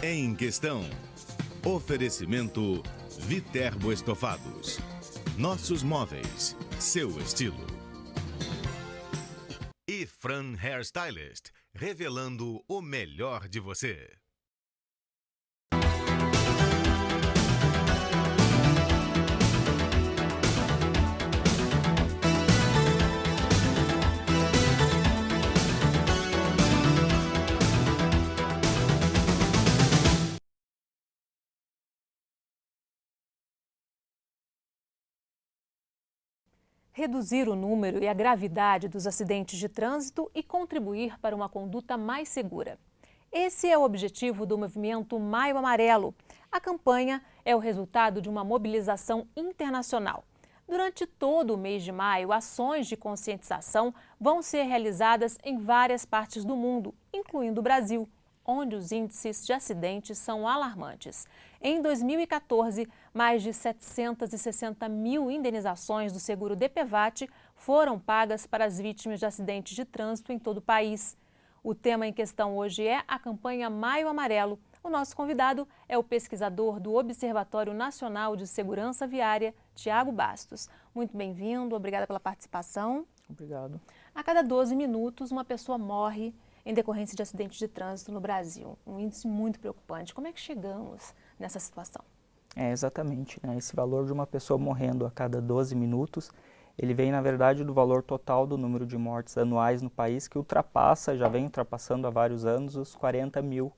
Em Questão. Oferecimento Viterbo Estofados. Nossos móveis, seu estilo. E Fran Hairstylist, revelando o melhor de você. Reduzir o número e a gravidade dos acidentes de trânsito e contribuir para uma conduta mais segura. Esse é o objetivo do movimento Maio Amarelo. A campanha é o resultado de uma mobilização internacional. Durante todo o mês de maio, ações de conscientização vão ser realizadas em várias partes do mundo, incluindo o Brasil, onde os índices de acidentes são alarmantes. Em 2014, mais de 760 mil indenizações do seguro DPVAT foram pagas para as vítimas de acidentes de trânsito em todo o país. O tema em questão hoje é a campanha Maio Amarelo. O nosso convidado é o pesquisador do Observatório Nacional de Segurança Viária, Tiago Bastos. Muito bem-vindo, obrigada pela participação. Obrigado. A cada 12 minutos, uma pessoa morre em decorrência de acidentes de trânsito no Brasil. Um índice muito preocupante. Como é que chegamos nessa situação? Exatamente, né? Esse valor de uma pessoa morrendo a cada 12 minutos, ele vem, na verdade, do valor total do número de mortes anuais no país, que já vem ultrapassando há vários anos, os 40 mil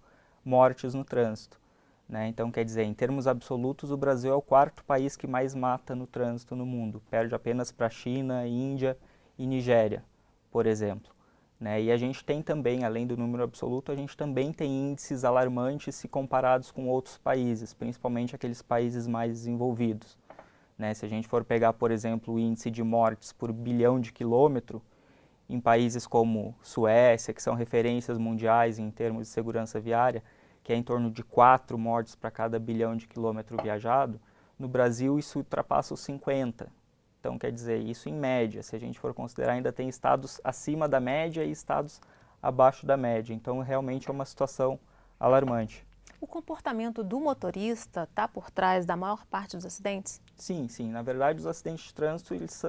mortes no trânsito, né? Então, quer dizer, em termos absolutos, o Brasil é o quarto país que mais mata no trânsito no mundo. Perde apenas para a China, Índia e Nigéria, por exemplo. Né? E a gente tem também, além do número absoluto, a gente também tem índices alarmantes se comparados com outros países, principalmente aqueles países mais desenvolvidos. Né? Se a gente for pegar, por exemplo, o índice de mortes por bilhão de quilômetro, em países como Suécia, que são referências mundiais em termos de segurança viária, que é em torno de 4 mortes para cada bilhão de quilômetro viajado, no Brasil isso ultrapassa os 50. Então, quer dizer, isso em média, se a gente for considerar, ainda tem estados acima da média e estados abaixo da média. Então, realmente é uma situação alarmante. O comportamento do motorista está por trás da maior parte dos acidentes? Sim, sim. Na verdade, os acidentes de trânsito eles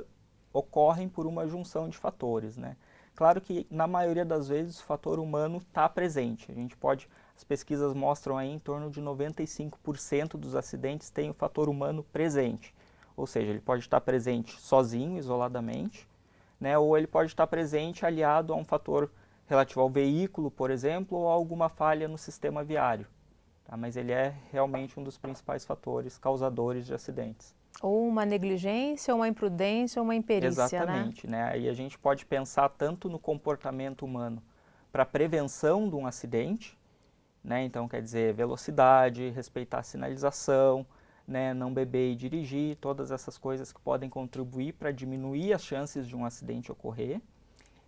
ocorrem por uma junção de fatores, né? Claro que, na maioria das vezes, o fator humano está presente. As pesquisas mostram aí em torno de 95% dos acidentes têm o fator humano presente. Ou seja, ele pode estar presente sozinho, isoladamente, né, ou ele pode estar presente aliado a um fator relativo ao veículo, por exemplo, ou a alguma falha no sistema viário. Tá? Mas ele é realmente um dos principais fatores causadores de acidentes. Ou uma negligência, ou uma imprudência, ou uma imperícia, Exatamente, né? Aí a gente pode pensar tanto no comportamento humano para prevenção de um acidente, né? Então, quer dizer, velocidade, respeitar a sinalização, né, não beber e dirigir, todas essas coisas que podem contribuir para diminuir as chances de um acidente ocorrer.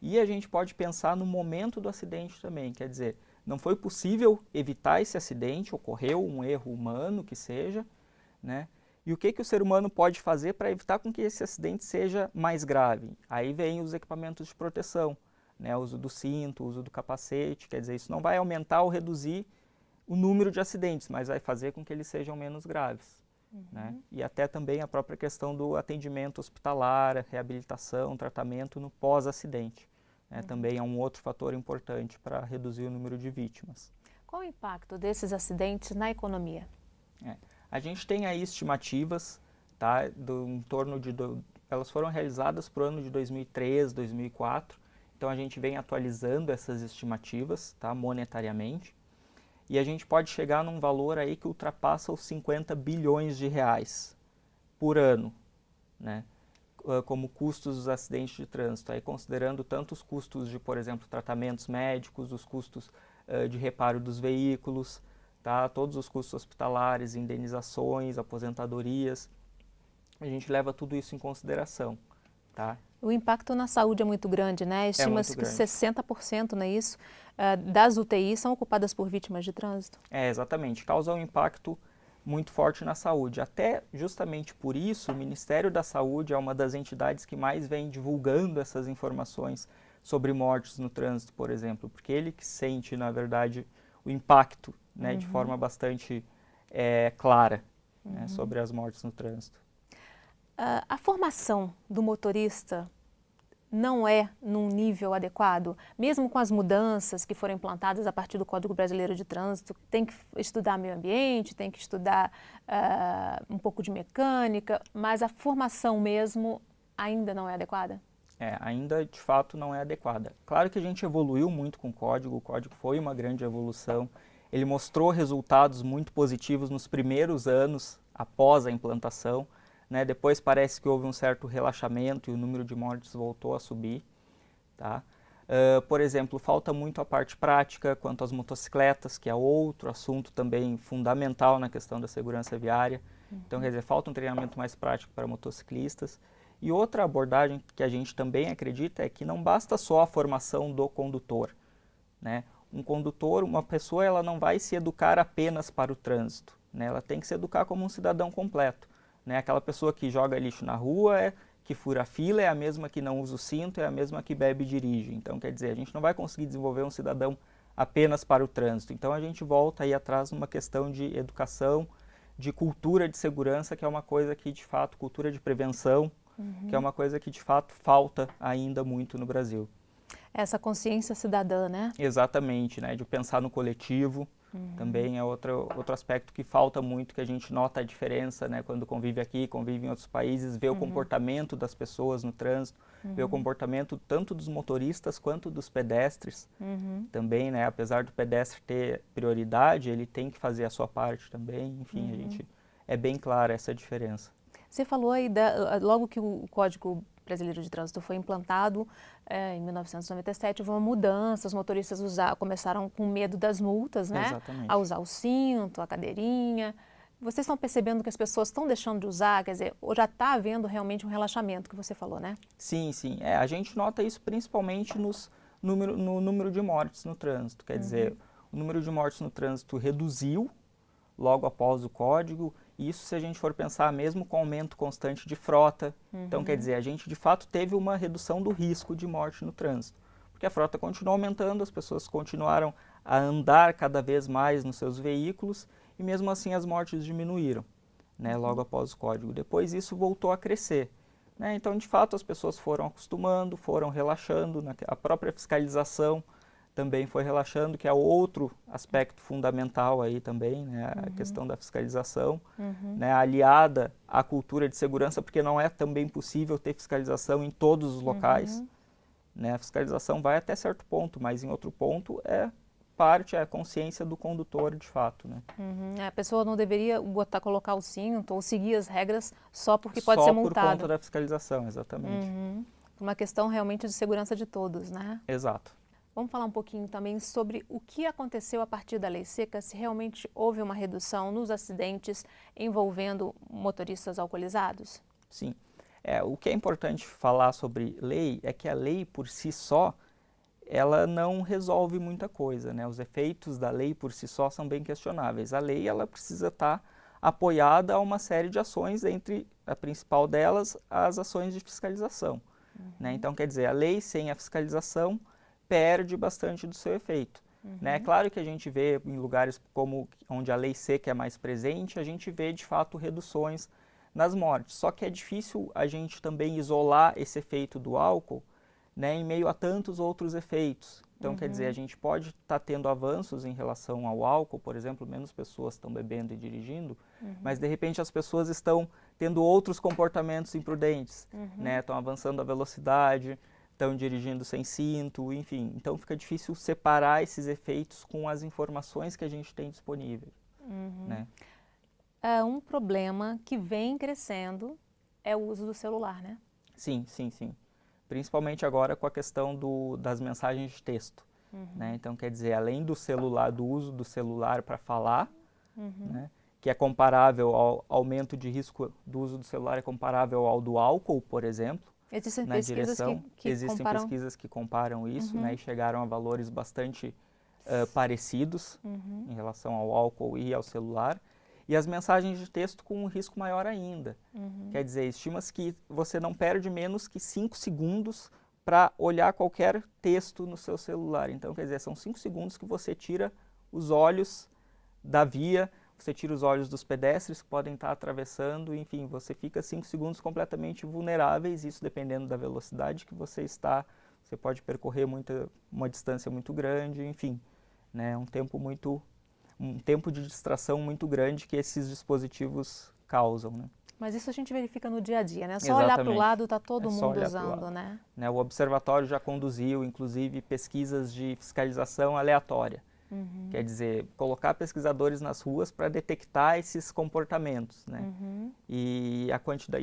E a gente pode pensar no momento do acidente também, quer dizer, não foi possível evitar esse acidente, ocorreu um erro humano que seja, né? E o que o ser humano pode fazer para evitar com que esse acidente seja mais grave? Aí vem os equipamentos de proteção, né, o uso do cinto, o uso do capacete, quer dizer, isso não vai aumentar ou reduzir o número de acidentes, mas vai fazer com que eles sejam menos graves. Né? E até também a própria questão do atendimento hospitalar, reabilitação, tratamento no pós-acidente. Né? Também é um outro fator importante para reduzir o número de vítimas. Qual o impacto desses acidentes na economia? A gente tem aí estimativas, tá, elas foram realizadas para o ano de 2003, 2004, então a gente vem atualizando essas estimativas, tá, monetariamente. E a gente pode chegar num valor aí que ultrapassa os 50 bilhões de reais por ano, né, como custos dos acidentes de trânsito, aí considerando tanto os custos de, por exemplo, tratamentos médicos, os custos de reparo dos veículos, tá, todos os custos hospitalares, indenizações, aposentadorias, a gente leva tudo isso em consideração. Tá? O impacto na saúde é muito grande, né? Estima-se que 60%, não é isso, das UTIs são ocupadas por vítimas de trânsito. Exatamente. Causa um impacto muito forte na saúde. Até justamente por isso, o Ministério da Saúde é uma das entidades que mais vem divulgando essas informações sobre mortes no trânsito, por exemplo, porque ele que sente, na verdade, o impacto, né, de forma bastante clara, né, sobre as mortes no trânsito. A formação do motorista não é num nível adequado, mesmo com as mudanças que foram implantadas a partir do Código Brasileiro de Trânsito, tem que estudar meio ambiente, tem que estudar um pouco de mecânica, mas a formação mesmo ainda não é adequada? Ainda de fato não é adequada. Claro que a gente evoluiu muito com o código foi uma grande evolução, ele mostrou resultados muito positivos nos primeiros anos após a implantação, né? Depois parece que houve um certo relaxamento e o número de mortes voltou a subir. Tá? Por exemplo, falta muito a parte prática quanto às motocicletas, que é outro assunto também fundamental na questão da segurança viária. Então, quer dizer, falta um treinamento mais prático para motociclistas. E outra abordagem que a gente também acredita é que não basta só a formação do condutor, né? Um condutor, uma pessoa, ela não vai se educar apenas para o trânsito, né? Ela tem que se educar como um cidadão completo, né? Aquela pessoa que joga lixo na rua, que fura a fila, é a mesma que não usa o cinto, é a mesma que bebe e dirige. Então, quer dizer, a gente não vai conseguir desenvolver um cidadão apenas para o trânsito. Então, a gente volta aí atrás numa questão de educação, de cultura de segurança, que é uma coisa que, de fato, cultura de prevenção, que é uma coisa que, de fato, falta ainda muito no Brasil. Essa consciência cidadã, né? Exatamente, né? De pensar no coletivo, também é outro aspecto que falta muito, que a gente nota a diferença, né? Quando convive aqui, convive em outros países, vê o comportamento das pessoas no trânsito, vê o comportamento tanto dos motoristas quanto dos pedestres também, né? Apesar do pedestre ter prioridade, ele tem que fazer a sua parte também, enfim, a gente é bem clara essa diferença. Você falou aí, logo que o Código Brasileiro de Trânsito foi implantado, em 1997, houve uma mudança, os motoristas começaram com medo das multas, né? Exatamente. A usar o cinto, a cadeirinha. Vocês estão percebendo que as pessoas estão deixando de usar? Quer dizer, ou já está havendo realmente um relaxamento, que você falou, né? Sim, sim. A gente nota isso principalmente no número de mortes no trânsito. Quer dizer, o número de mortes no trânsito reduziu logo após o código. Isso se a gente for pensar mesmo com aumento constante de frota. Então, quer dizer, a gente de fato teve uma redução do risco de morte no trânsito. Porque a frota continuou aumentando, as pessoas continuaram a andar cada vez mais nos seus veículos e mesmo assim as mortes diminuíram, né, logo após o código. Depois isso voltou a crescer, né? Então, de fato, as pessoas foram acostumando, foram relaxando, a própria fiscalização também foi relaxando, que é outro aspecto fundamental aí também, né, a questão da fiscalização, né, aliada à cultura de segurança, porque não é também possível ter fiscalização em todos os locais, né, a fiscalização vai até certo ponto, mas em outro ponto é a consciência do condutor de fato, né. A pessoa não deveria colocar o cinto ou seguir as regras só porque pode ser multada. Só por conta da fiscalização, exatamente. Uma questão realmente de segurança de todos, né? Exato. Vamos falar um pouquinho também sobre o que aconteceu a partir da lei seca, se realmente houve uma redução nos acidentes envolvendo motoristas alcoolizados? Sim. O que é importante falar sobre lei é que a lei por si só, ela não resolve muita coisa, né? Os efeitos da lei por si só são bem questionáveis. A lei, ela precisa estar apoiada a uma série de ações, entre a principal delas, as ações de fiscalização, né? Então, quer dizer, a lei sem a fiscalização perde bastante do seu efeito, né? É claro que a gente vê em lugares como onde a lei seca é mais presente, a gente vê de fato reduções nas mortes, só que é difícil a gente também isolar esse efeito do álcool, né, em meio a tantos outros efeitos. Então, quer dizer, a gente pode estar tendo avanços em relação ao álcool, por exemplo, menos pessoas estão bebendo e dirigindo, mas de repente as pessoas estão tendo outros comportamentos imprudentes, né? Estão avançando a velocidade, estão dirigindo sem cinto, enfim. Então fica difícil separar esses efeitos com as informações que a gente tem disponíveis, né? Um problema que vem crescendo é o uso do celular, né? Sim, sim, sim. Principalmente agora com a questão das mensagens de texto, né? Então, quer dizer, além do celular, do uso do celular para falar, né, que é comparável ao aumento de risco do uso do celular, é comparável ao do álcool, por exemplo. Existem na pesquisas direção, que existem comparam... pesquisas que comparam isso, né, e chegaram a valores bastante parecidos em relação ao álcool e ao celular. E as mensagens de texto com um risco maior ainda. Quer dizer, estima-se que você não perde menos que 5 segundos para olhar qualquer texto no seu celular. Então, quer dizer, são 5 segundos que você tira os olhos da via, você tira os olhos dos pedestres que podem estar atravessando, enfim, você fica 5 segundos completamente vulneráveis, isso dependendo da velocidade que você está, você pode percorrer uma distância muito grande, enfim, né, um tempo de distração muito grande que esses dispositivos causam, né? Mas isso a gente verifica no dia a dia, né? Só Exatamente. olhar para o lado, está todo só mundo olhar pro usando, lado. né? O observatório já conduziu, inclusive, pesquisas de fiscalização aleatória. Quer dizer, colocar pesquisadores nas ruas para detectar esses comportamentos, né? E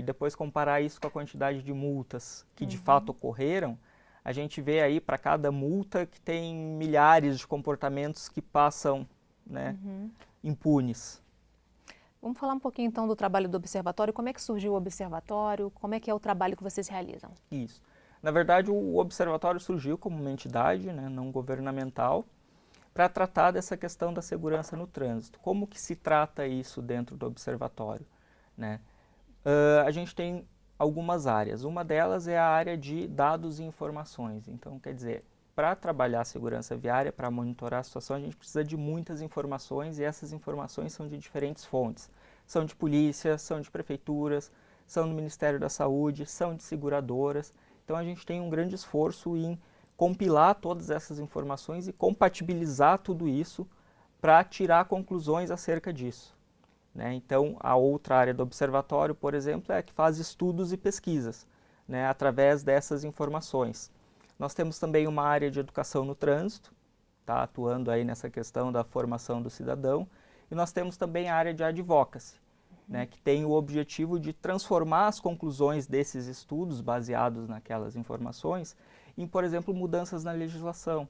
depois comparar isso com a quantidade de multas que de fato ocorreram, a gente vê aí para cada multa que tem milhares de comportamentos que passam, né, impunes. Vamos falar um pouquinho então do trabalho do observatório. Como é que surgiu o observatório? Como é que é o trabalho que vocês realizam? Isso. Na verdade, o observatório surgiu como uma entidade, né, não governamental, para tratar dessa questão da segurança no trânsito. Como que se trata isso dentro do observatório, né? A gente tem algumas áreas. Uma delas é a área de dados e informações. Então, quer dizer, para trabalhar a segurança viária, para monitorar a situação, a gente precisa de muitas informações e essas informações são de diferentes fontes. São de polícia, são de prefeituras, são do Ministério da Saúde, são de seguradoras. Então, a gente tem um grande esforço em compilar todas essas informações e compatibilizar tudo isso para tirar conclusões acerca disso, né? Então, a outra área do observatório, por exemplo, é a que faz estudos e pesquisas, né, através dessas informações. Nós temos também uma área de educação no trânsito, tá, atuando aí nessa questão da formação do cidadão, e nós temos também a área de advocacy, né, que tem o objetivo de transformar as conclusões desses estudos baseados naquelas informações em, por exemplo, mudanças na legislação,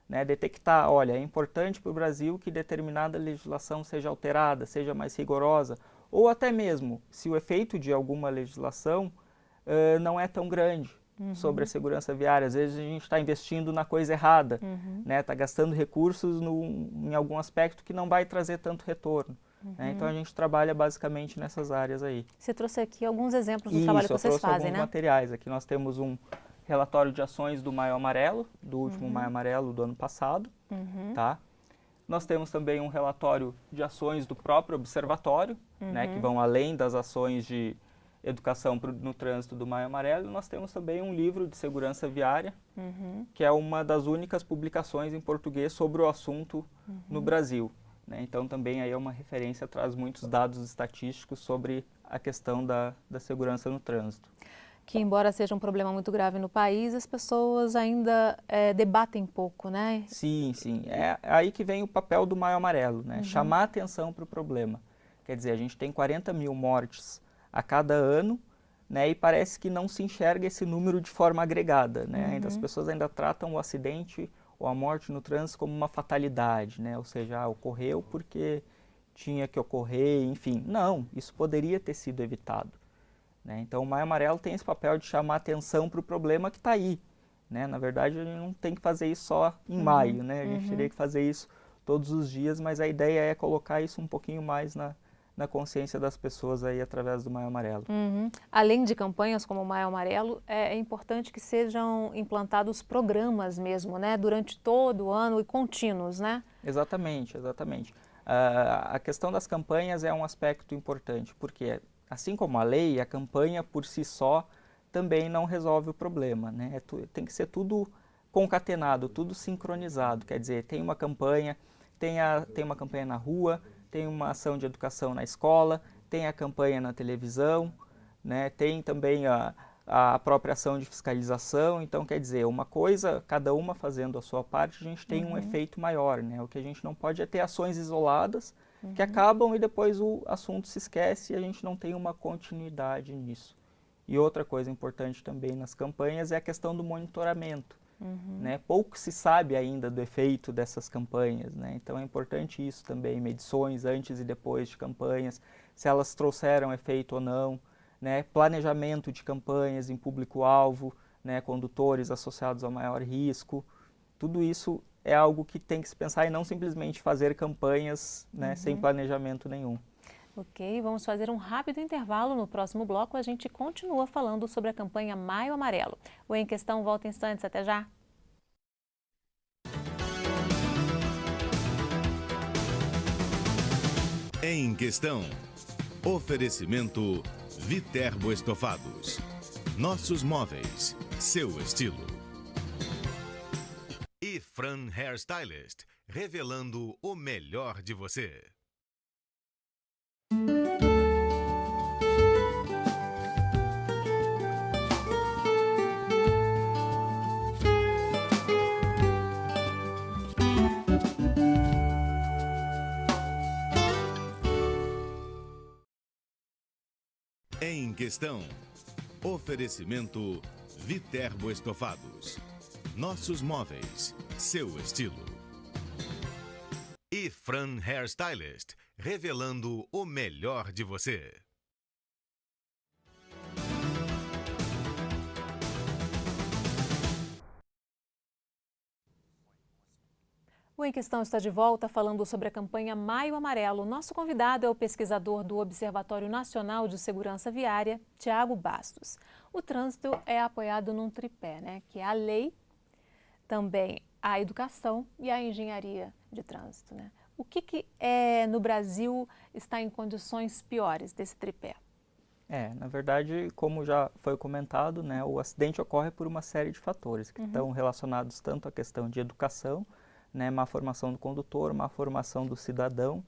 né, detectar, olha, é importante para o Brasil que determinada legislação seja alterada, seja mais rigorosa, ou até mesmo se o efeito de alguma legislação não é tão grande sobre a segurança viária. Às vezes a gente está investindo na coisa errada, né, está gastando recursos em algum aspecto que não vai trazer tanto retorno. Né? Então a gente trabalha basicamente nessas áreas aí. Você trouxe aqui alguns exemplos do trabalho que vocês fazem, né? Isso, eu trouxe alguns materiais. Aqui nós temos um relatório de ações do Maio Amarelo, do último Maio Amarelo do ano passado, tá? Nós temos também um relatório de ações do próprio observatório, né, que vão além das ações de educação no trânsito do Maio Amarelo. Nós temos também um livro de segurança viária, que é uma das únicas publicações em português sobre o assunto no Brasil, né? Então também aí é uma referência, traz muitos dados estatísticos sobre a questão da segurança no trânsito. Que, embora seja um problema muito grave no país, as pessoas ainda debatem pouco, né? Sim, sim. É aí que vem o papel do Maio Amarelo, né? Chamar atenção para o problema. Quer dizer, a gente tem 40 mil mortes a cada ano, né? E parece que não se enxerga esse número de forma agregada, né? As pessoas ainda tratam o acidente ou a morte no trânsito como uma fatalidade, né? Ou seja, ocorreu porque tinha que ocorrer, enfim. Não, isso poderia ter sido evitado. Né? Então o Maio Amarelo tem esse papel de chamar atenção para o problema que está aí. Né? Na verdade, a gente não tem que fazer isso só em maio, né? A gente teria que fazer isso todos os dias, mas a ideia é colocar isso um pouquinho mais na consciência das pessoas aí através do Maio Amarelo. Além de campanhas como o Maio Amarelo, é importante que sejam implantados programas mesmo, né? Durante todo o ano e contínuos, né? Exatamente, exatamente. A questão das campanhas é um aspecto importante, porque assim como a lei, a campanha por si só também não resolve o problema, né? Tem que ser tudo concatenado, tudo sincronizado. Quer dizer, tem uma campanha, tem uma campanha na rua, tem uma ação de educação na escola, tem a campanha na televisão, né? Tem também a própria ação de fiscalização. Então, quer dizer, uma coisa, cada uma fazendo a sua parte, a gente tem um efeito maior, né? O que a gente não pode é ter ações isoladas que acabam e depois o assunto se esquece e a gente não tem uma continuidade nisso. E outra coisa importante também nas campanhas é a questão do monitoramento. Né? Pouco se sabe ainda do efeito dessas campanhas, né? Então é importante isso também, medições antes e depois de campanhas, se elas trouxeram efeito ou não, né? Planejamento de campanhas em público-alvo, né? Condutores associados ao maior risco, tudo isso é algo que tem que se pensar e não simplesmente fazer campanhas, né, sem planejamento nenhum. Ok, vamos fazer um rápido intervalo. No próximo bloco a gente continua falando sobre a campanha Maio Amarelo. O Em Questão volta em instantes, até já! Em Questão. Oferecimento Viterbo Estofados. Nossos móveis, seu estilo. E Fran Hairstylist, revelando o melhor de você. Em Questão. Oferecimento Viterbo Estofados. Nossos móveis, seu estilo. E Fran Hairstylist, revelando o melhor de você. O Em Questão está de volta falando sobre a campanha Maio Amarelo. Nosso convidado é o pesquisador do Observatório Nacional de Segurança Viária, Tiago Bastos. O trânsito é apoiado num tripé, né? Que é a lei, também a educação e a engenharia de trânsito, né? O que no Brasil está em condições piores desse tripé? Na verdade, como já foi comentado, né, o acidente ocorre por uma série de fatores que estão relacionados tanto à questão de educação, né, má formação do condutor, má formação do cidadão,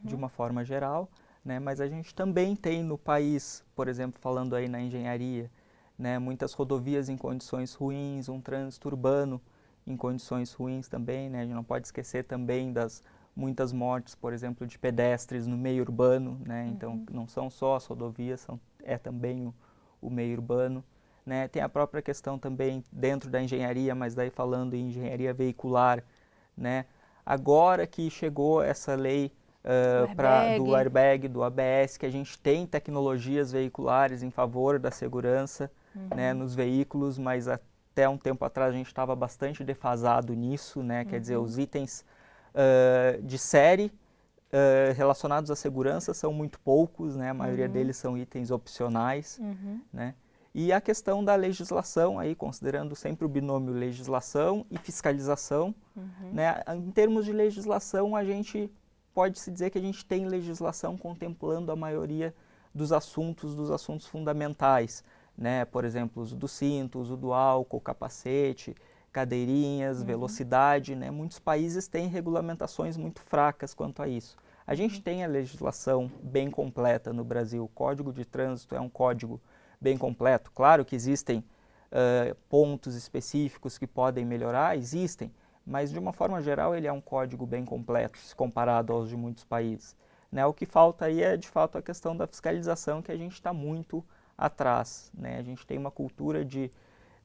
de uma forma geral, né, mas a gente também tem no país, por exemplo, falando aí na engenharia, né, muitas rodovias em condições ruins, um trânsito urbano em condições ruins também, né, a gente não pode esquecer também das muitas mortes, por exemplo, de pedestres no meio urbano, né, então não são só as rodovias, é também o meio urbano. Né, tem a própria questão também dentro da engenharia, mas daí falando em engenharia veicular, né? Agora que chegou essa lei do airbag, do ABS, que a gente tem tecnologias veiculares em favor da segurança, né, nos veículos, mas até um tempo atrás a gente estava bastante defasado nisso, né? Quer dizer, os itens de série relacionados à segurança são muito poucos, né? A maioria deles são itens opcionais, né? E a questão da legislação, aí, considerando sempre o binômio legislação e fiscalização, né? Em termos de legislação, a gente pode-se dizer que a gente tem legislação contemplando a maioria dos assuntos fundamentais, né? Por exemplo, uso do cinto, uso do álcool, capacete, cadeirinhas, velocidade, né? Muitos países têm regulamentações muito fracas quanto a isso. A gente tem a legislação bem completa no Brasil, o Código de Trânsito é um código bem completo. Claro que existem pontos específicos que podem melhorar, existem, mas de uma forma geral ele é um código bem completo, se comparado aos de muitos países. Né? O que falta aí é de fato a questão da fiscalização, que a gente está muito atrás. Né? A gente tem uma cultura de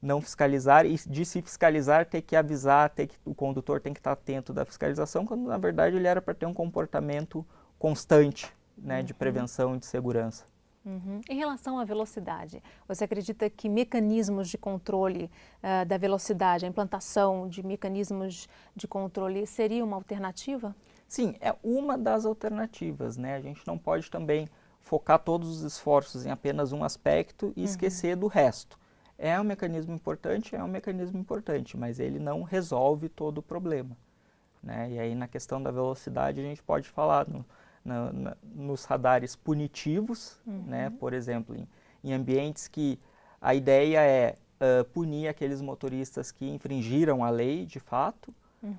não fiscalizar e de se fiscalizar ter que avisar, o condutor tem que estar atento da fiscalização, quando na verdade ele era para ter um comportamento constante, né, de prevenção e de segurança. Em relação à velocidade, você acredita que mecanismos de controle da velocidade, a implantação de mecanismos de controle seria uma alternativa? Sim, é uma das alternativas, né? A gente não pode também focar todos os esforços em apenas um aspecto e esquecer do resto. É um mecanismo importante, mas ele não resolve todo o problema. Né? E aí na questão da velocidade a gente pode falar nos radares punitivos, né? Por exemplo, em ambientes que a ideia é punir aqueles motoristas que infringiram a lei de fato,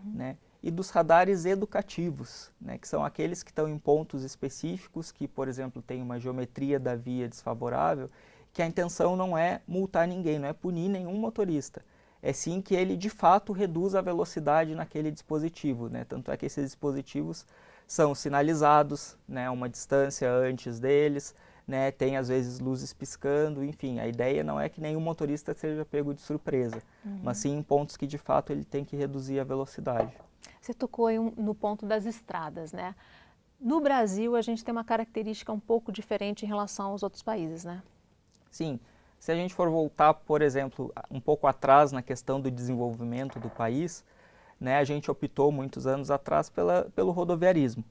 né? E dos radares educativos, né? Que são aqueles que estão em pontos específicos, que, por exemplo, tem uma geometria da via desfavorável, que a intenção não é multar ninguém, não é punir nenhum motorista, é sim que ele de fato reduza a velocidade naquele dispositivo, né? Tanto é que esses dispositivos são sinalizados, né, uma distância antes deles, né, tem às vezes luzes piscando, enfim, a ideia não é que nenhum motorista seja pego de surpresa, mas sim em pontos que de fato ele tem que reduzir a velocidade. Você tocou no ponto das estradas, né? No Brasil a gente tem uma característica um pouco diferente em relação aos outros países, né? Sim, se a gente for voltar, por exemplo, um pouco atrás na questão do desenvolvimento do país, né, a gente optou muitos anos atrás pelo rodoviarismo.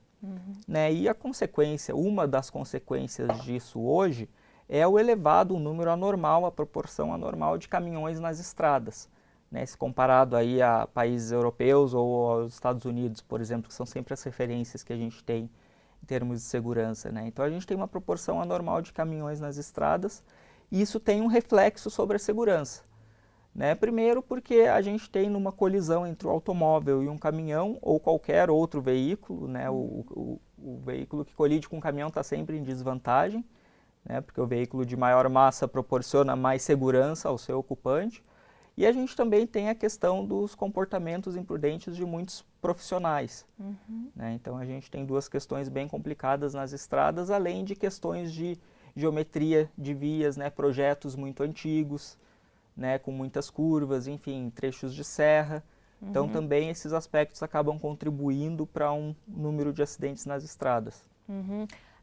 Né, e a consequência, uma das consequências disso hoje é o elevado número anormal, a proporção anormal de caminhões nas estradas. Né, se comparado aí a países europeus ou aos Estados Unidos, por exemplo, que são sempre as referências que a gente tem em termos de segurança, né? Então a gente tem uma proporção anormal de caminhões nas estradas e isso tem um reflexo sobre a segurança, né? Primeiro porque a gente tem numa colisão entre o automóvel e um caminhão ou qualquer outro veículo, né? O veículo que colide com o caminhão está sempre em desvantagem, né? Porque o veículo de maior massa proporciona mais segurança ao seu ocupante. E a gente também tem a questão dos comportamentos imprudentes de muitos profissionais, né? Então a gente tem duas questões bem complicadas nas estradas, além de questões de geometria de vias, né? Projetos muito antigos, né? Com muitas curvas, enfim, trechos de serra. Então também esses aspectos acabam contribuindo para um número de acidentes nas estradas.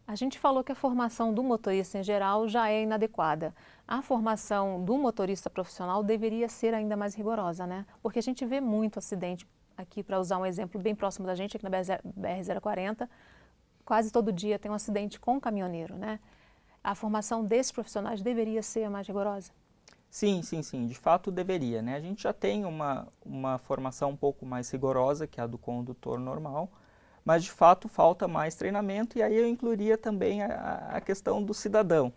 A gente falou que a formação do motorista em geral já é inadequada. A formação do motorista profissional deveria ser ainda mais rigorosa, né? Porque a gente vê muito acidente aqui, para usar um exemplo bem próximo da gente, aqui na BR-040, quase todo dia tem um acidente com um caminhoneiro, né? A formação desses profissionais deveria ser mais rigorosa? Sim, sim, sim, de fato deveria, né? A gente já tem uma formação um pouco mais rigorosa que a do condutor normal, mas de fato falta mais treinamento e aí eu incluiria também a questão do cidadão,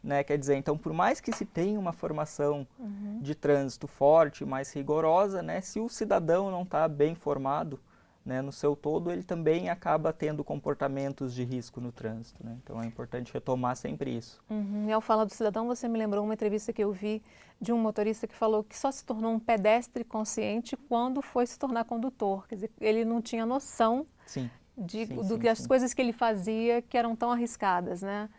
né? Quer dizer, então por mais que se tenha uma formação de trânsito forte, mais rigorosa, né? Se o cidadão não está bem formado, né, no seu todo, ele também acaba tendo comportamentos de risco no trânsito, né? Então é importante retomar sempre isso. E ao falar do cidadão, você me lembrou uma entrevista que eu vi de um motorista que falou que só se tornou um pedestre consciente quando foi se tornar condutor. Quer dizer, ele não tinha noção Sim, das coisas que ele fazia que eram tão arriscadas, né?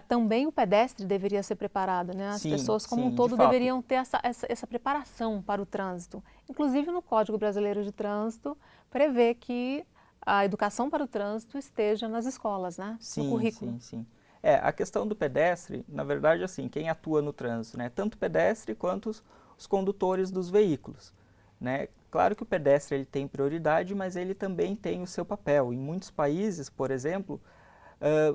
Também o pedestre deveria ser preparado, né? As pessoas como um todo deveriam ter essa preparação para o trânsito. Inclusive no Código Brasileiro de Trânsito prevê que a educação para o trânsito esteja nas escolas, né? No currículo. Sim. A questão do pedestre, na verdade, assim, quem atua no trânsito, né? Tanto o pedestre quanto os condutores dos veículos, né? Claro que o pedestre ele tem prioridade, mas ele também tem o seu papel. Em muitos países, por exemplo,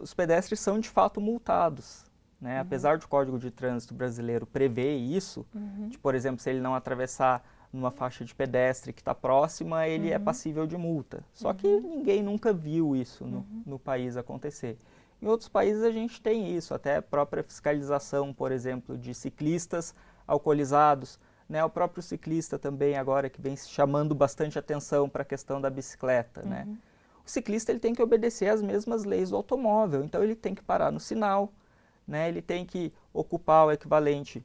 os pedestres são de fato multados, né? Apesar do Código de Trânsito brasileiro prever isso, de, por exemplo, se ele não atravessar numa faixa de pedestre que está próxima, ele é passível de multa. Só que ninguém nunca viu isso no país acontecer. Em outros países a gente tem isso, até a própria fiscalização, por exemplo, de ciclistas alcoolizados, né? O próprio ciclista também agora que vem chamando bastante atenção para a questão da bicicleta, né? O ciclista ele tem que obedecer às mesmas leis do automóvel, então ele tem que parar no sinal, né? Ele tem que ocupar o equivalente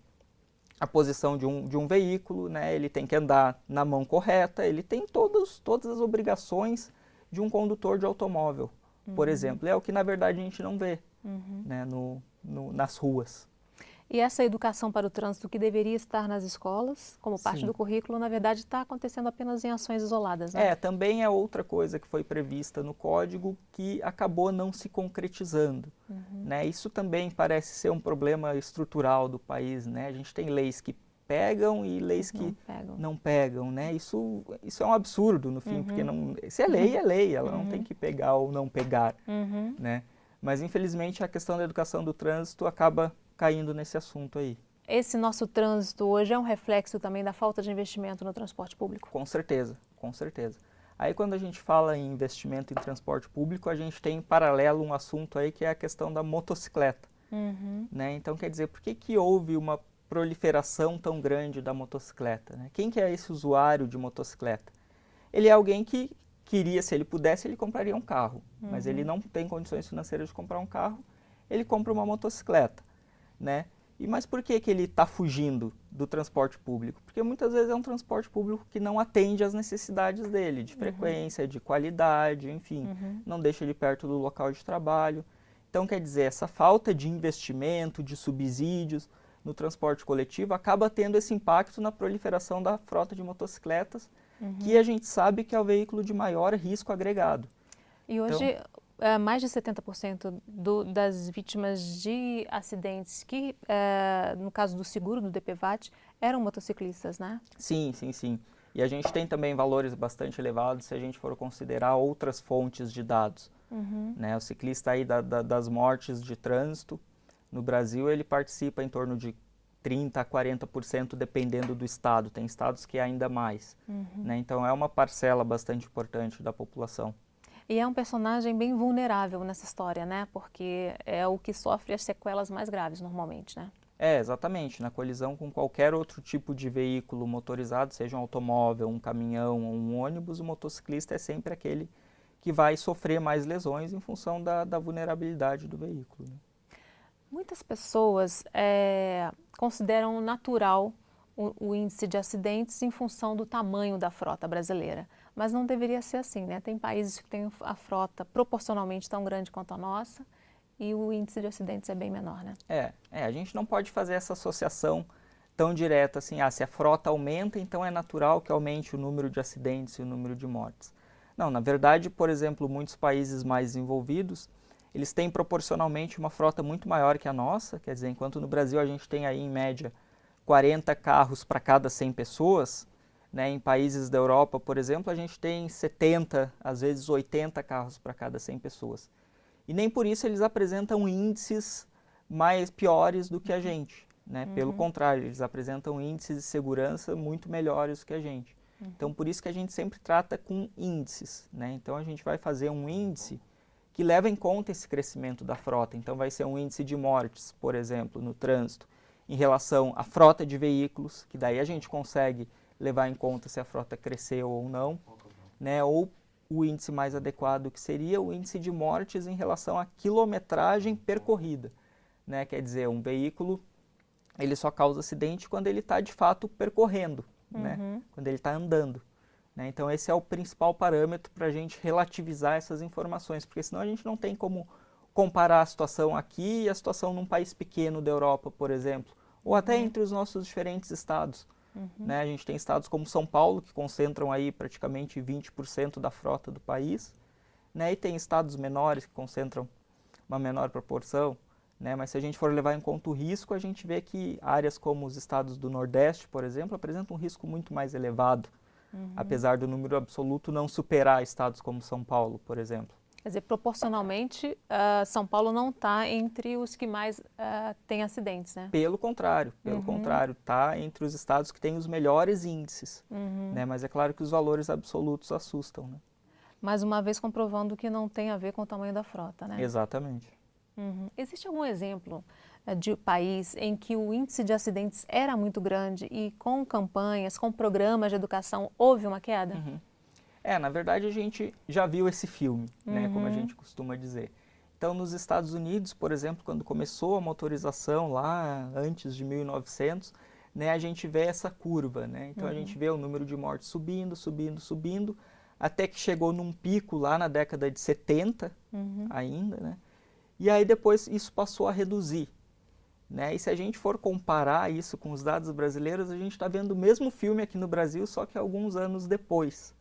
à posição de um veículo, né? Ele tem que andar na mão correta, ele tem todas as obrigações de um condutor de automóvel, por exemplo. É o que na verdade a gente não vê, né? Nas ruas. E essa educação para o trânsito que deveria estar nas escolas, como parte do currículo, na verdade está acontecendo apenas em ações isoladas, né? Também é outra coisa que foi prevista no código que acabou não se concretizando, né? Isso também parece ser um problema estrutural do país, né? A gente tem leis que pegam e leis que não pegam, né? Isso é um absurdo no fim, porque se é lei, ela não tem que pegar ou não pegar, né? Mas infelizmente a questão da educação do trânsito acaba caindo nesse assunto aí. Esse nosso trânsito hoje é um reflexo também da falta de investimento no transporte público? Com certeza, com certeza. Aí quando a gente fala em investimento em transporte público, a gente tem em paralelo um assunto aí que é a questão da motocicleta, né? Então quer dizer, por que houve uma proliferação tão grande da motocicleta, né? Quem que é esse usuário de motocicleta? Ele é alguém que queria, se ele pudesse, ele compraria um carro, mas ele não tem condições financeiras de comprar um carro, ele compra uma motocicleta, né? Mas por que ele está fugindo do transporte público? Porque muitas vezes é um transporte público que não atende às necessidades dele, de frequência, de qualidade, enfim, não deixa ele perto do local de trabalho. Então, quer dizer, essa falta de investimento, de subsídios no transporte coletivo acaba tendo esse impacto na proliferação da frota de motocicletas, que a gente sabe que é o veículo de maior risco agregado. E hoje, mais de 70% das vítimas de acidentes que, no caso do seguro, do DPVAT, eram motociclistas, né? Sim. E a gente tem também valores bastante elevados se a gente for considerar outras fontes de dados, né? O ciclista aí das mortes de trânsito no Brasil, ele participa em torno de 30% a 40% dependendo do estado. Tem estados que é ainda mais, né? Então é uma parcela bastante importante da população. E é um personagem bem vulnerável nessa história, né? Porque é o que sofre as sequelas mais graves normalmente, né? Exatamente. Na colisão com qualquer outro tipo de veículo motorizado, seja um automóvel, um caminhão ou um ônibus, o motociclista é sempre aquele que vai sofrer mais lesões em função da vulnerabilidade do veículo, né? Muitas pessoas consideram natural o índice de acidentes em função do tamanho da frota brasileira, mas não deveria ser assim, né? Tem países que têm a frota proporcionalmente tão grande quanto a nossa e o índice de acidentes é bem menor, né? A gente não pode fazer essa associação tão direta assim, se a frota aumenta, então é natural que aumente o número de acidentes e o número de mortes. Não, na verdade, por exemplo, muitos países mais desenvolvidos, eles têm proporcionalmente uma frota muito maior que a nossa, quer dizer, enquanto no Brasil a gente tem aí em média 40 carros para cada 100 pessoas, né, em países da Europa, por exemplo, a gente tem 70, às vezes 80 carros para cada 100 pessoas. E nem por isso eles apresentam índices mais piores do que a gente, né? Pelo contrário, eles apresentam índices de segurança muito melhores do que a gente. Então, por isso que a gente sempre trata com índices, né? Então, a gente vai fazer um índice que leva em conta esse crescimento da frota. Então, vai ser um índice de mortes, por exemplo, no trânsito, em relação à frota de veículos, que daí a gente consegue levar em conta se a frota cresceu ou não, né? Ou o índice mais adequado, que seria o índice de mortes em relação à quilometragem percorrida, né? Quer dizer, um veículo, ele só causa acidente quando ele está de fato percorrendo, né? Quando ele está andando, né? Então esse é o principal parâmetro para a gente relativizar essas informações, porque senão a gente não tem como comparar a situação aqui e a situação num país pequeno da Europa, por exemplo, ou até entre os nossos diferentes estados. Né? A gente tem estados como São Paulo, que concentram aí praticamente 20% da frota do país, né? E tem estados menores que concentram uma menor proporção, né? Mas se a gente for levar em conta o risco, a gente vê que áreas como os estados do Nordeste, por exemplo, apresentam um risco muito mais elevado, apesar do número absoluto não superar estados como São Paulo, por exemplo. Quer dizer, proporcionalmente, São Paulo não está entre os que mais têm acidentes, né? Pelo contrário, está entre os estados que têm os melhores índices, né? Mas é claro que os valores absolutos assustam, né? Mais uma vez comprovando que não tem a ver com o tamanho da frota, né? Exatamente. Existe algum exemplo de país em que o índice de acidentes era muito grande e com campanhas, com programas de educação, houve uma queda? Na verdade a gente já viu esse filme, né, como a gente costuma dizer. Então nos Estados Unidos, por exemplo, quando começou a motorização lá antes de 1900, né, a gente vê essa curva, né? Então a gente vê o número de mortes subindo, subindo, subindo, até que chegou num pico lá na década de 70 ainda, né? E aí depois isso passou a reduzir, né? E se a gente for comparar isso com os dados brasileiros, a gente está vendo o mesmo filme aqui no Brasil, só que alguns anos depois,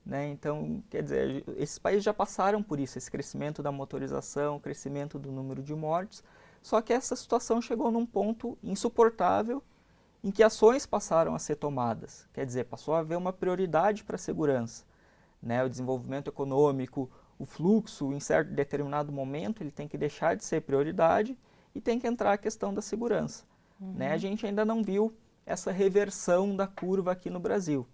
né? Então, quer dizer, esses países já passaram por isso, esse crescimento da motorização, o crescimento do número de mortes, só que essa situação chegou num ponto insuportável em que ações passaram a ser tomadas, quer dizer, passou a haver uma prioridade para a segurança, né? O desenvolvimento econômico, o fluxo, em certo determinado momento, ele tem que deixar de ser prioridade e tem que entrar a questão da segurança, né? A gente ainda não viu essa reversão da curva aqui no Brasil,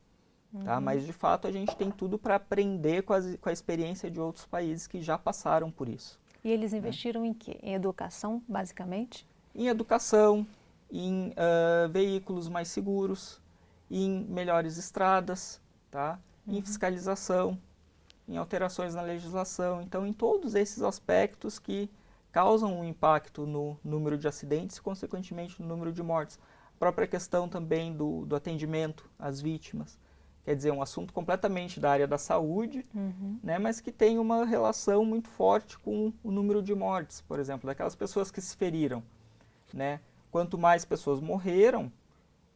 tá? Mas de fato a gente tem tudo para aprender com a experiência de outros países que já passaram por isso. E eles investiram em quê? Em educação, basicamente? Em educação, em veículos mais seguros, em melhores estradas, tá? Em fiscalização, em alterações na legislação. Então, em todos esses aspectos que causam um impacto no número de acidentes e, consequentemente, no número de mortes. A própria questão também do atendimento às vítimas. Quer dizer, um assunto completamente da área da saúde, né, mas que tem uma relação muito forte com o número de mortes, por exemplo, daquelas pessoas que se feriram, né? Quanto mais pessoas morreram,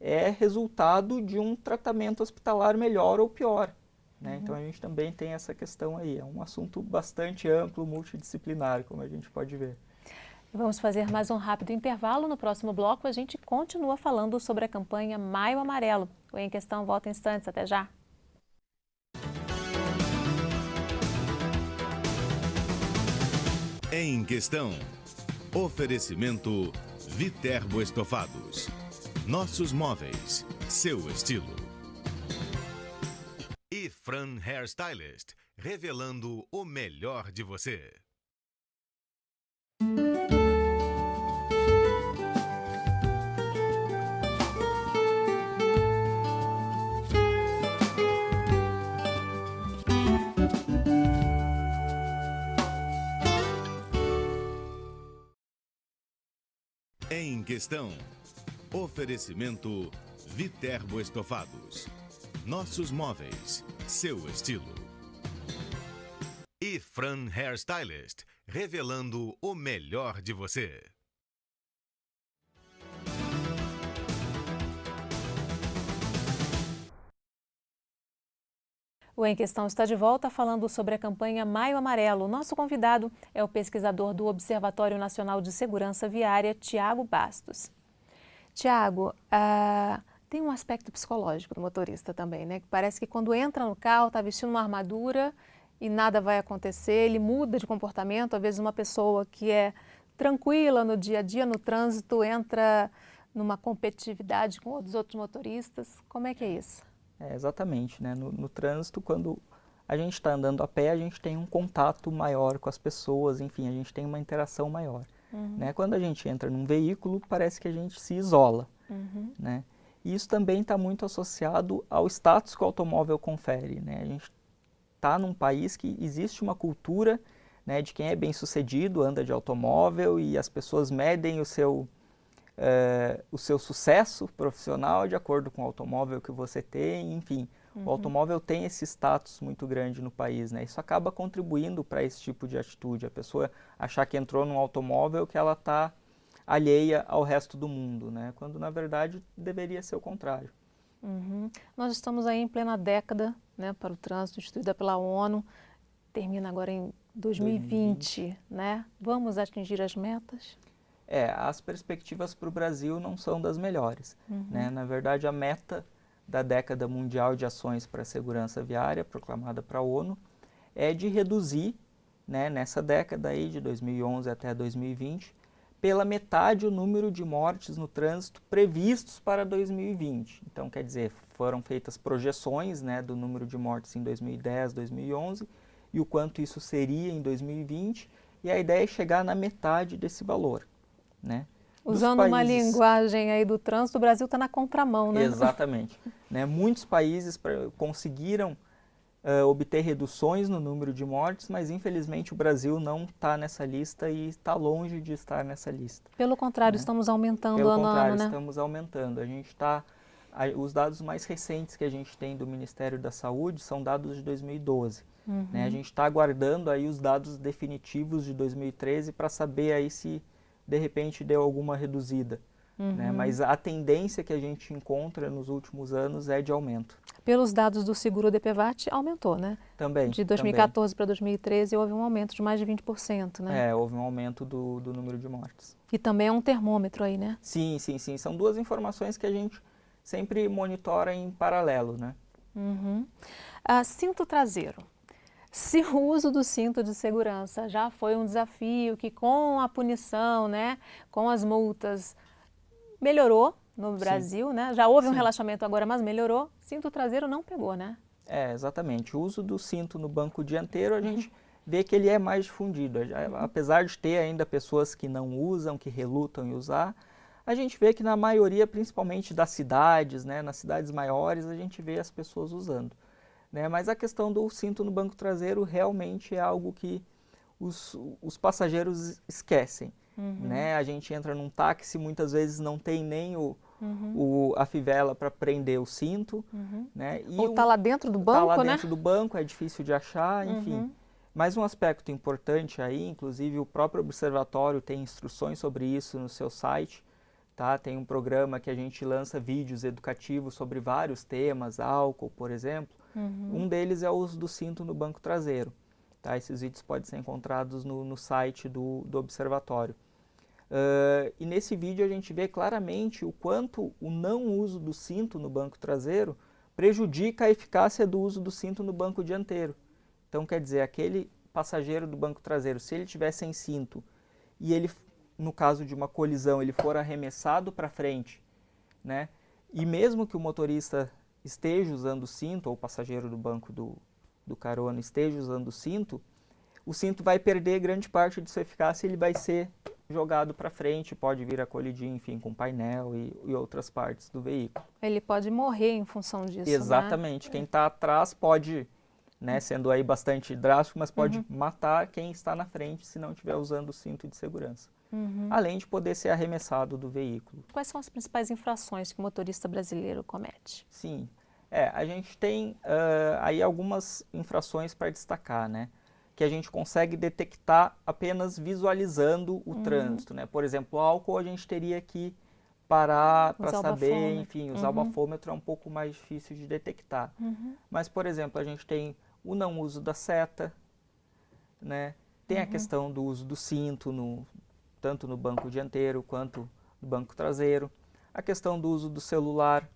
é resultado de um tratamento hospitalar melhor ou pior, né? Então a gente também tem essa questão aí, é um assunto bastante amplo, multidisciplinar, como a gente pode ver. Vamos fazer mais um rápido intervalo. No próximo bloco a gente continua falando sobre a campanha Maio Amarelo. O Em Questão volta em instantes, até já! Em Questão, oferecimento Viterbo Estofados. Nossos móveis, seu estilo. E Fran Hairstylist, revelando o melhor de você. Em questão, oferecimento Viterbo Estofados. Nossos móveis, seu estilo. E Fran Hairstylist, revelando o melhor de você. O Em Questão está de volta falando sobre a campanha Maio Amarelo. Nosso convidado é o pesquisador do Observatório Nacional de Segurança Viária, Tiago Bastos. Tiago, tem um aspecto psicológico do motorista também, né? Parece que quando entra no carro, está vestindo uma armadura e nada vai acontecer, ele muda de comportamento. Às vezes uma pessoa que é tranquila no dia a dia, no trânsito, entra numa competitividade com os outros motoristas. Como é que é isso? Exatamente, né? No trânsito, quando a gente está andando a pé, a gente tem um contato maior com as pessoas, enfim, a gente tem uma interação maior. Né? Quando a gente entra num veículo, parece que a gente se isola. Né? E isso também está muito associado ao status que o automóvel confere. Né? A gente está num país que existe uma cultura, né, de quem é bem-sucedido, anda de automóvel, e as pessoas medem o seu sucesso profissional de acordo com o automóvel que você tem, enfim. O automóvel tem esse status muito grande no país, né? Isso acaba contribuindo para esse tipo de atitude, a pessoa achar que entrou num automóvel que ela está alheia ao resto do mundo, né? Quando na verdade deveria ser o contrário. Nós estamos aí em plena década, né, para o trânsito, instituída pela ONU, termina agora em 2020, né? Vamos atingir as metas? As perspectivas para o Brasil não são das melhores. Né? Na verdade, a meta da década mundial de ações para a segurança viária, proclamada para a ONU, é de reduzir, né, nessa década aí, de 2011 até 2020, pela metade o número de mortes no trânsito previstos para 2020. Então, quer dizer, foram feitas projeções, né, do número de mortes em 2010, 2011, e o quanto isso seria em 2020, e a ideia é chegar na metade desse valor. Né? Usando uma linguagem aí do trânsito, o Brasil está na contramão, né? Exatamente. Né? Muitos países conseguiram obter reduções no número de mortes, mas infelizmente o Brasil não está nessa lista e está longe de estar nessa lista. Pelo contrário, né? Estamos aumentando Pelo ano a contrário, ano, né? Estamos aumentando. A gente está... Os dados mais recentes que a gente tem do Ministério da Saúde são dados de 2012. Né? A gente está aguardando aí os dados definitivos de 2013 para saber aí se de repente deu alguma reduzida. Né? Mas a tendência que a gente encontra nos últimos anos é de aumento. Pelos dados do Seguro DPVAT, aumentou, né? Também. De 2014 para 2013 houve um aumento de mais de 20%, né? Houve um aumento do número de mortes. E também é um termômetro aí, né? Sim. São duas informações que a gente sempre monitora em paralelo, né? Cinto traseiro. Se o uso do cinto de segurança já foi um desafio que com a punição, né, com as multas, melhorou no Brasil, né? Já houve um relaxamento agora, mas melhorou. Cinto traseiro não pegou, né? Exatamente. O uso do cinto no banco dianteiro, a gente vê que ele é mais difundido. Apesar de ter ainda pessoas que não usam, que relutam em usar, a gente vê que na maioria, principalmente das cidades, né, nas cidades maiores, a gente vê as pessoas usando. Né? Mas a questão do cinto no banco traseiro realmente é algo que os passageiros esquecem. Né? A gente entra num táxi, muitas vezes não tem nem a fivela para prender o cinto. Né? E ou está lá dentro do banco, né? Está lá né? dentro do banco, é difícil de achar, enfim. Mas um aspecto importante aí, inclusive o próprio observatório tem instruções sobre isso no seu site. Tá? Tem um programa que a gente lança vídeos educativos sobre vários temas, álcool, por exemplo. Um deles é o uso do cinto no banco traseiro. Tá? Esses vídeos podem ser encontrados no site do observatório. E nesse vídeo a gente vê claramente o quanto o não uso do cinto no banco traseiro prejudica a eficácia do uso do cinto no banco dianteiro. Então, quer dizer, aquele passageiro do banco traseiro, se ele estiver sem cinto e ele, no caso de uma colisão, ele for arremessado para frente, né? E mesmo que o motorista esteja usando o cinto, ou o passageiro do banco do carona esteja usando o cinto vai perder grande parte de sua eficácia e ele vai ser jogado para frente, pode vir a colidir, enfim, com o painel e outras partes do veículo. Ele pode morrer em função disso, Exatamente. né? Quem está atrás pode, né, sendo aí bastante drástico, mas pode matar quem está na frente se não estiver usando o cinto de segurança. Além de poder ser arremessado do veículo. Quais são as principais infrações que o motorista brasileiro comete? Sim, a gente tem aí algumas infrações para destacar, né? Que a gente consegue detectar apenas visualizando o trânsito, né? Por exemplo, o álcool a gente teria que parar para saber, enfim, usar o bafômetro é um pouco mais difícil de detectar. Mas, por exemplo, a gente tem o não uso da seta, né? Tem a questão do uso do cinto, tanto no banco dianteiro quanto no banco traseiro. A questão do uso do celular,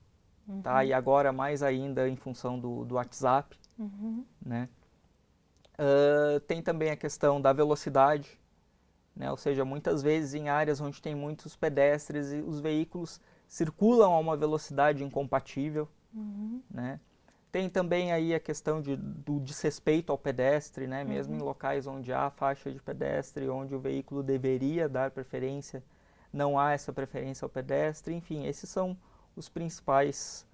tá? E agora mais ainda em função do WhatsApp, né? Tem também a questão da velocidade, né? Ou seja, muitas vezes em áreas onde tem muitos pedestres e os veículos circulam a uma velocidade incompatível, né? Tem também aí a questão do desrespeito ao pedestre, né? Mesmo em locais onde há faixa de pedestre, onde o veículo deveria dar preferência, não há essa preferência ao pedestre. Enfim, esses são os principais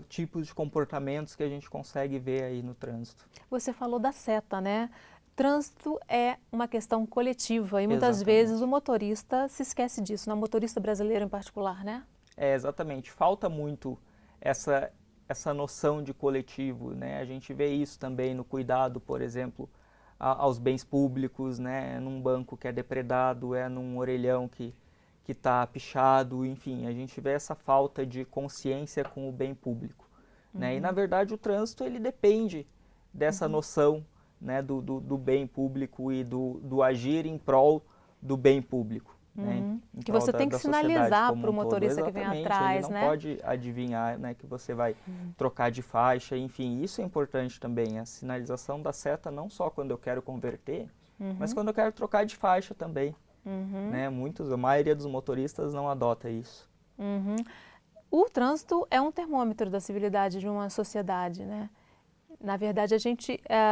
tipos de comportamentos que a gente consegue ver aí no trânsito. Você falou da seta, né? Trânsito é uma questão coletiva e muitas Exatamente. vezes o motorista se esquece disso, né? O motorista brasileiro em particular, né? Exatamente. Falta muito essa noção de coletivo, né? A gente vê isso também no cuidado, por exemplo, aos bens públicos, né? Num banco que é depredado, num orelhão que está pichado, enfim, a gente vê essa falta de consciência com o bem público, né? E na verdade o trânsito ele depende dessa noção, né, do bem público e do agir em prol do bem público. Né, que você tem que sinalizar para o motorista que vem atrás, ele né? não pode adivinhar, né, que você vai trocar de faixa, enfim, isso é importante também, a sinalização da seta não só quando eu quero converter, mas quando eu quero trocar de faixa também. Né, a maioria dos motoristas não adota isso. O trânsito é um termômetro da civilidade de uma sociedade, né? Na verdade,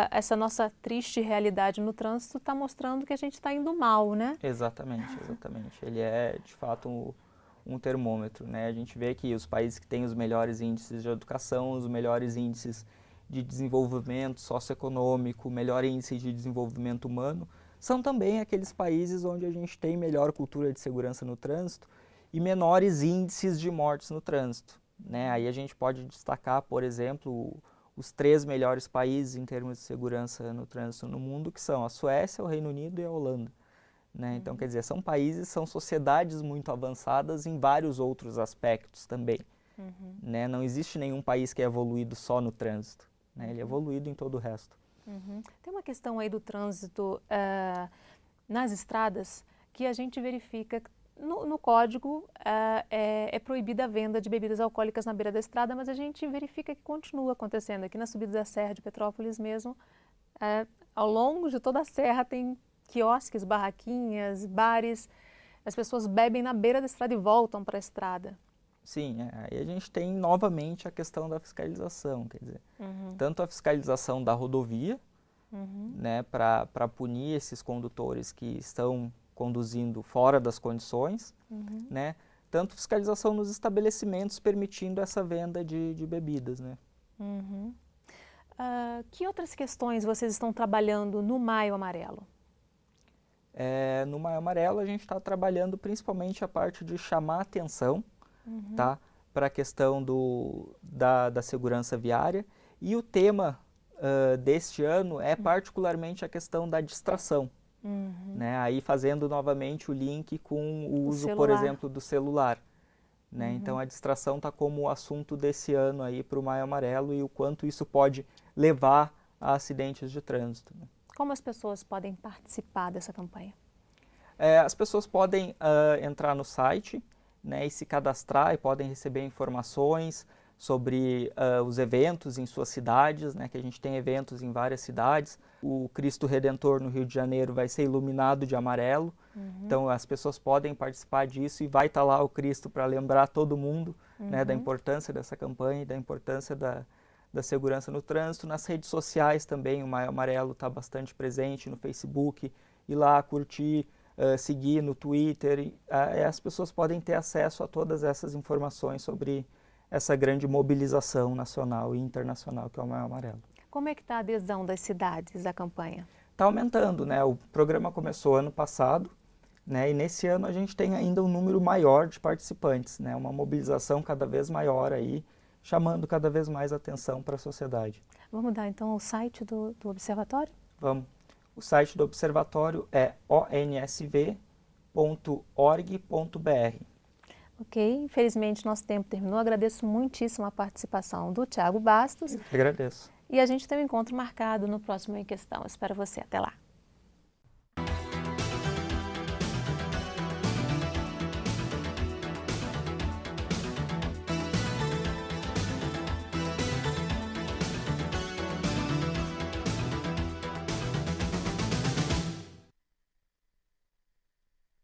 essa nossa triste realidade no trânsito está mostrando que a gente está indo mal, né? Exatamente, exatamente. Ele é, de fato, um termômetro, né? A gente vê que os países que têm os melhores índices de educação, os melhores índices de desenvolvimento socioeconômico, melhor índice de desenvolvimento humano, são também aqueles países onde a gente tem melhor cultura de segurança no trânsito e menores índices de mortes no trânsito, né? Aí a gente pode destacar, por exemplo, os 3 melhores países em termos de segurança no trânsito no mundo, que são a Suécia, o Reino Unido e a Holanda. Né? Então, quer dizer, são sociedades muito avançadas em vários outros aspectos também. Né? Não existe nenhum país que é evoluído só no trânsito, né? Ele é evoluído em todo o resto. Tem uma questão aí do trânsito nas estradas que a gente verifica. No código é proibida a venda de bebidas alcoólicas na beira da estrada, mas a gente verifica que continua acontecendo. Aqui na subida da Serra de Petrópolis mesmo, ao longo de toda a serra tem quiosques, barraquinhas, bares, as pessoas bebem na beira da estrada e voltam para a estrada. Sim, aí a gente tem novamente a questão da fiscalização, quer dizer, tanto a fiscalização da rodovia, né, para punir esses condutores que estão conduzindo fora das condições, né? Tanto fiscalização nos estabelecimentos permitindo essa venda de bebidas, né? Que outras questões vocês estão trabalhando no Maio Amarelo? No Maio Amarelo a gente está trabalhando principalmente a parte de chamar atenção, tá? Para a questão da segurança viária, e o tema deste ano é particularmente a questão da distração. Né? Aí fazendo novamente o link com o uso, por exemplo, do celular. Né? Então a distração está como o assunto desse ano aí para o Maio Amarelo e o quanto isso pode levar a acidentes de trânsito. Né? Como as pessoas podem participar dessa campanha? As pessoas podem entrar no site, né, e se cadastrar e podem receber informações sobre os eventos em suas cidades, né, que a gente tem eventos em várias cidades. O Cristo Redentor no Rio de Janeiro vai ser iluminado de amarelo, então as pessoas podem participar disso e vai estar lá o Cristo para lembrar todo mundo, né, da importância dessa campanha e da importância da segurança no trânsito. Nas redes sociais também, o Maio Amarelo está bastante presente no Facebook, ir lá curtir, seguir no Twitter. As pessoas podem ter acesso a todas essas informações sobre essa grande mobilização nacional e internacional que é o Maio Amarelo. Como é que está a adesão das cidades à campanha? Está aumentando, né? O programa começou ano passado, né? E nesse ano a gente tem ainda um número maior de participantes, né? Uma mobilização cada vez maior aí, chamando cada vez mais atenção para a sociedade. Vamos dar então o site do Observatório? Vamos. O site do Observatório é onsv.org.br. Ok, infelizmente nosso tempo terminou. Agradeço muitíssimo a participação do Thiago Bastos. Agradeço. E a gente tem um encontro marcado no próximo Em Questão. Espero você. Até lá.